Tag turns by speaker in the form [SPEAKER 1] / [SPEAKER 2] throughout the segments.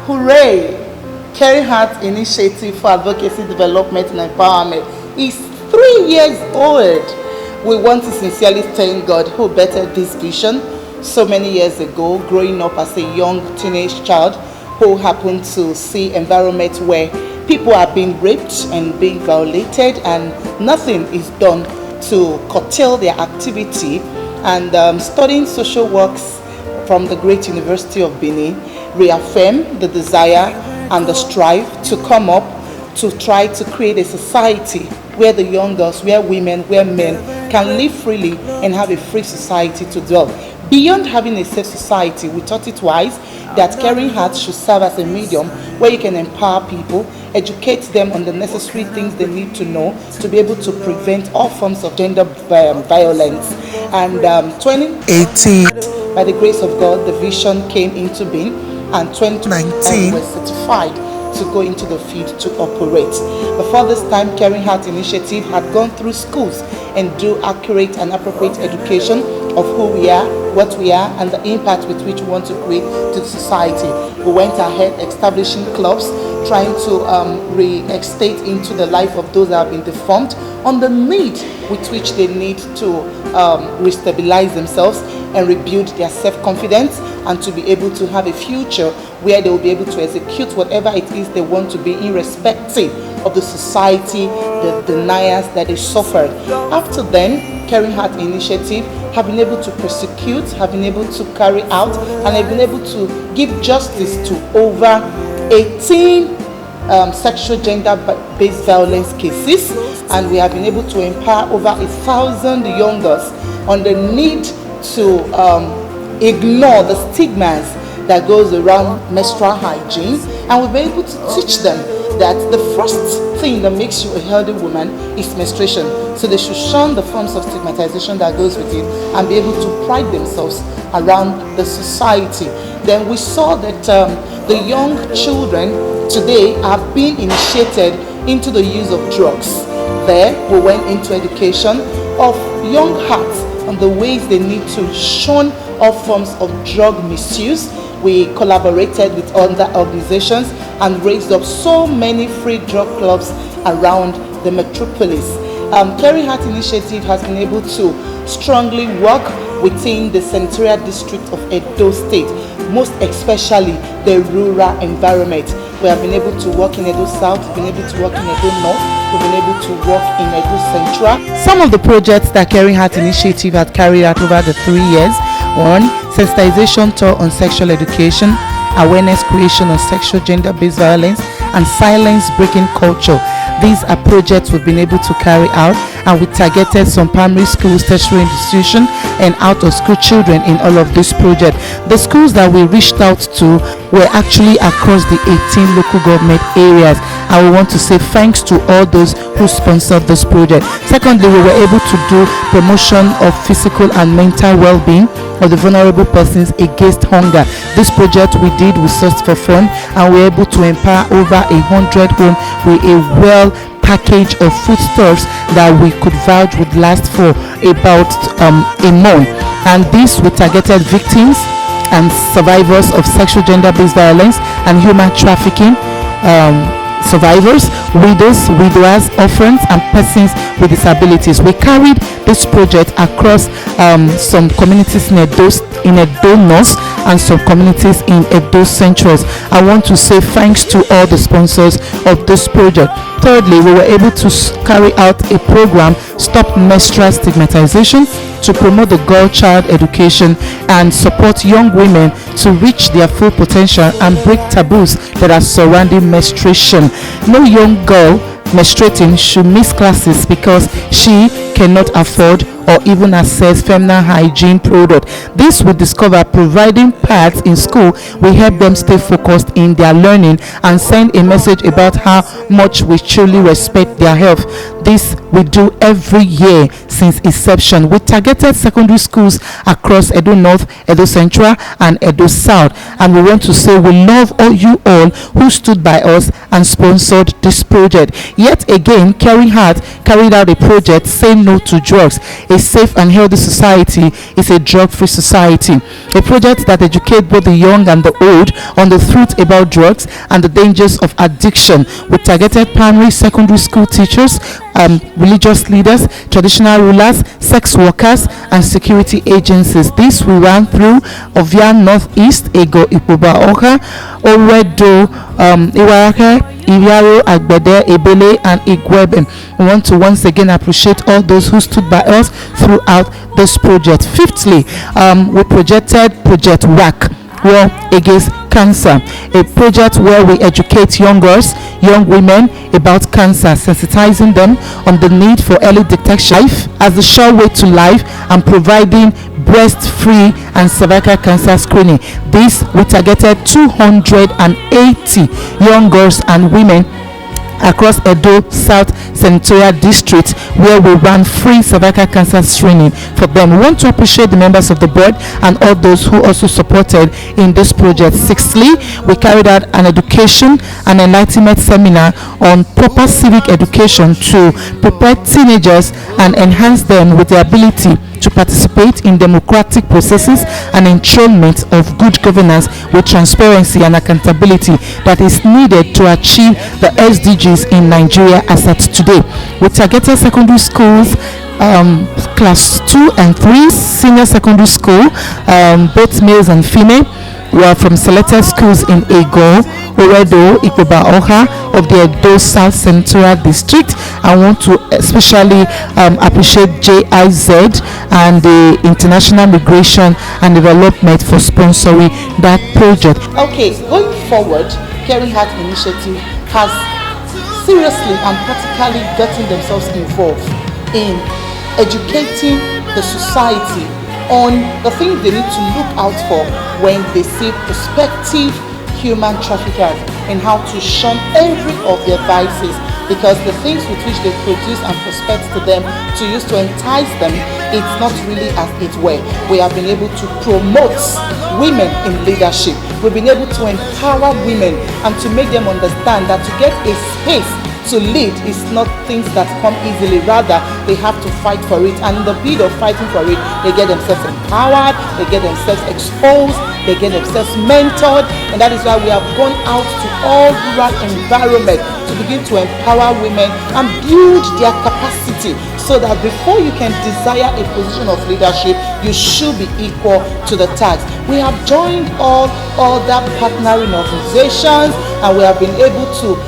[SPEAKER 1] Hooray! Caring Heart Initiative for Advocacy, Development and Empowerment is 3 years old. We want to sincerely thank God who bettered this vision so many years ago, growing up as a young teenage child who happened to see environment where people are being raped and being violated and nothing is done to curtail their activity. And studying social works from the great University of Benin reaffirmed the desire and the strive to come up to try to create a society where the young girls, where women, where men can live freely and have a free society to dwell. Beyond having a safe society, we thought it wise that Caring Heart should serve as a medium where you can empower people, educate them on the necessary things they need to know to be able to prevent all forms of gender violence. And 2018, by the grace of God, the vision came into being, and 2019 was certified to go into the field to operate. Before this time, Caring Heart Initiative had gone through schools and do accurate and appropriate education of who we are, what we are, and the impact with which we want to create to society. We went ahead establishing clubs, trying to re-estate into the life of those that have been deformed on the need with which they need to restabilize themselves and rebuild their self-confidence and to be able to have a future where they will be able to execute whatever it is they want to be, irrespective of the society, the deniers that they suffered. After then, Caring Heart Initiative have been able to prosecute, have been able to carry out, and have been able to give justice to over 18 sexual gender-based violence cases, and we have been able to empower over 1,000 young girls on the need to ignore the stigmas that goes around menstrual hygiene, and we've been able to teach them that the first thing that makes you a healthy woman is menstruation. So they should shun the forms of stigmatization that goes with it and be able to pride themselves around the society. Then we saw that the young children today are being initiated into the use of drugs. There we went into education of young hearts on the ways they need to shun all forms of drug misuse. We collaborated with other organizations and raised up so many free drug clubs around the metropolis. Caring Heart Initiative has been able to strongly work within the senatorial district of Edo State, most especially the rural environment. We have been able to work in Edo South, we've been able to work in Edo North, we've been able to work in Edo Central. Some of the projects that Caring Heart Initiative had carried out over the 3 years: 1. Sensitization tour on sexual education, awareness creation on sexual gender-based violence, and silence breaking culture. These are projects we've been able to carry out, and we targeted some primary schools, tertiary institutions, and out-of-school children in all of this project. The schools that we reached out to were actually across the 18 local government areas. I would want to say thanks to all those who sponsored this project. Secondly, we were able to do promotion of physical and mental well-being of the vulnerable persons against hunger. This project we did, we sourced for fund, and we were able to empower over 100 homes with a well package of foodstuffs that we could vouch would last for about a month. And this we targeted victims and survivors of sexual gender-based violence and human trafficking, survivors, widows, widowers, orphans, and persons with disabilities. We carried this project across some communities in Edo North and some communities in Edo Central. I want to say thanks to all the sponsors of this project. Thirdly, we were able to carry out a program, Stop Menstrual Stigmatization, to promote the girl-child education and support young women to reach their full potential and break taboos that are surrounding menstruation. No young girl menstruating should miss classes because she cannot afford or even access feminine hygiene product. This we discover providing pads in school will help them stay focused in their learning and send a message about how much we truly respect their health. This we do every year since inception. We targeted secondary schools across Edo North, Edo Central, and Edo South, and we want to say we love all you all who stood by us and sponsored this project. Yet again, Caring Heart carried out a project, Say No to Drugs, A safe and healthy society is a drug-free society. A project that educates both the young and the old on the truth about drugs and the dangers of addiction, with targeted primary, secondary school teachers, religious leaders, traditional rulers, sex workers, and security agencies. This we ran through Ovia Northeast, Ego Ipoba Oka, Oredo, Iwarake, Iriaro, Agbede, Ebele, and Igweben. We want to once again appreciate all those who stood by us throughout this project. Fifthly, we projected Project WAC, War Against Cancer, a project where we educate young girls, young women about cancer, sensitizing them on the need for early detection life as the sure way to life, and providing breast-free and cervical cancer screening. This we targeted 280 young girls and women across Edo South Senatorial District, where we ran free cervical cancer screening for them. We want to appreciate the members of the board and all those who also supported in this project. Sixthly, we carried out an education and enlightenment seminar on proper civic education to prepare teenagers and enhance them with the ability to participate in democratic processes and enthronement of good governance with transparency and accountability that is needed to achieve the SDGs in Nigeria as at today. We targeted secondary schools, class 2 and 3, senior secondary school, both males and female. We are from selected schools in Ego, Oredo, Ikoba Oha of the Edo South Senatorial District. I want to especially appreciate JIZ and the International Migration and Development for sponsoring that project. Okay, going forward, Caring Heart Initiative has seriously and practically gotten themselves involved in educating the society on the things they need to look out for when they see prospective human traffickers, and how to shun every of their vices, because the things with which they produce and prospect to them to use to entice them, it's not really as it were. We have been able to promote women in leadership. We've been able to empower women and to make them understand that to get a space to lead is not things that come easily. Rather, they have to fight for it, and in the bid of fighting for it, they get themselves empowered, they get themselves exposed, they get themselves mentored. And that is why we have gone out to all rural environment to begin to empower women and build their capacity, so that before you can desire a position of leadership, you should be equal to the task. We have joined all other partnering organizations, and we have been able to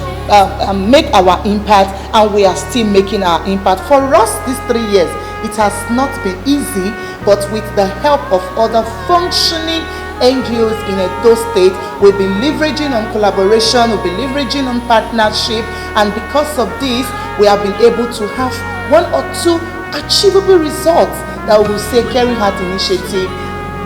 [SPEAKER 1] make our impact, and we are still making our impact. For us, these 3 years, it has not been easy, but with the help of other functioning NGOs in Edo State, we've been leveraging on collaboration, we've been leveraging on partnership, and because of this, we have been able to have 1 or 2 achievable results that we will say Caring Heart Initiative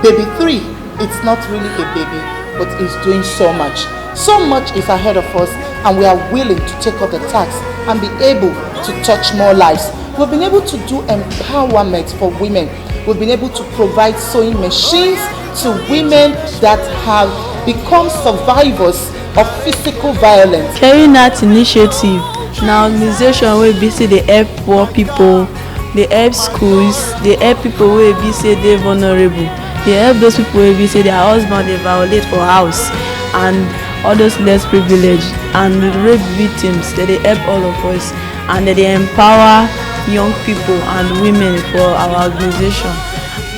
[SPEAKER 1] Baby 3. It's not really a baby, but it's doing so much. So much is ahead of us, and we are willing to take up the task and be able to touch more lives. We've been able to do empowerment for women. We've been able to provide sewing machines to women that have become survivors of physical violence.
[SPEAKER 2] Caring Heart Initiative na organization wey be say dey help poor people, dey help schools, dey help people wey be say dey vulnerable, dey help those people wey be say their husband dey violate for house, and all those less privileged and rape victims. They help all of us, and they empower young people and women for our organization.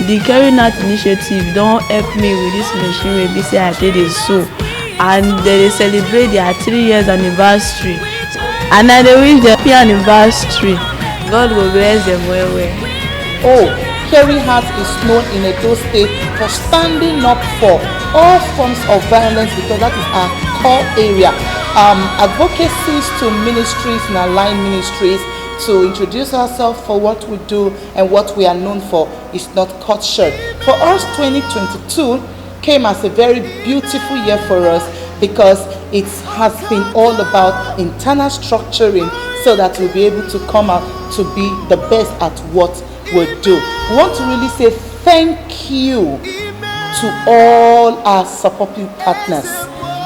[SPEAKER 2] The Caring Heart Initiative don't help me with this machine wey be say I take dey sew, and they celebrate their 3 years anniversary, and I dey wish them happy anniversary. God will bless them well well.
[SPEAKER 1] Oh, Caring Heart is known in Edo State for standing up for all forms of violence, because that is our core area. Advocacies to ministries and aligned ministries to introduce ourselves for what we do and what we are known for is not cut short. For us, 2022 came as a very beautiful year for us, because it has been all about internal structuring, so that we'll be able to come out to be the best at what we do. We want to really say thank you to all our supporting partners,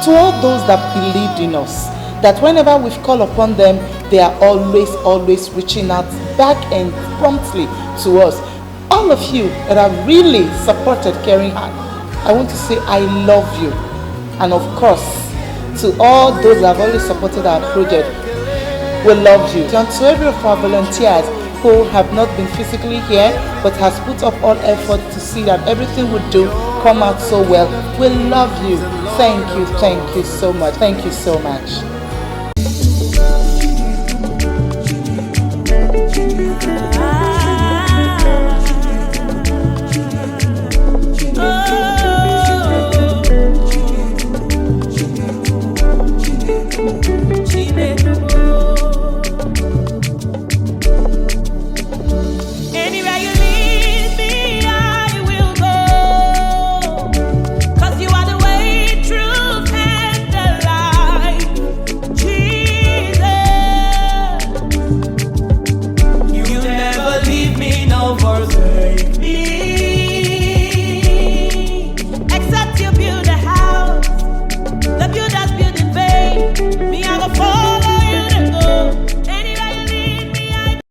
[SPEAKER 1] to all those that believed in us, that whenever we've called upon them, they are always reaching out back and promptly to us. all of you that have really supported Caring Heart, I want to say I love you. And of course, to all those that have always supported our project, we love you. And to every of our volunteers who have not been physically here but has put up all effort to see that everything we do come out so well, we love you. Thank you so much. Thank you so much.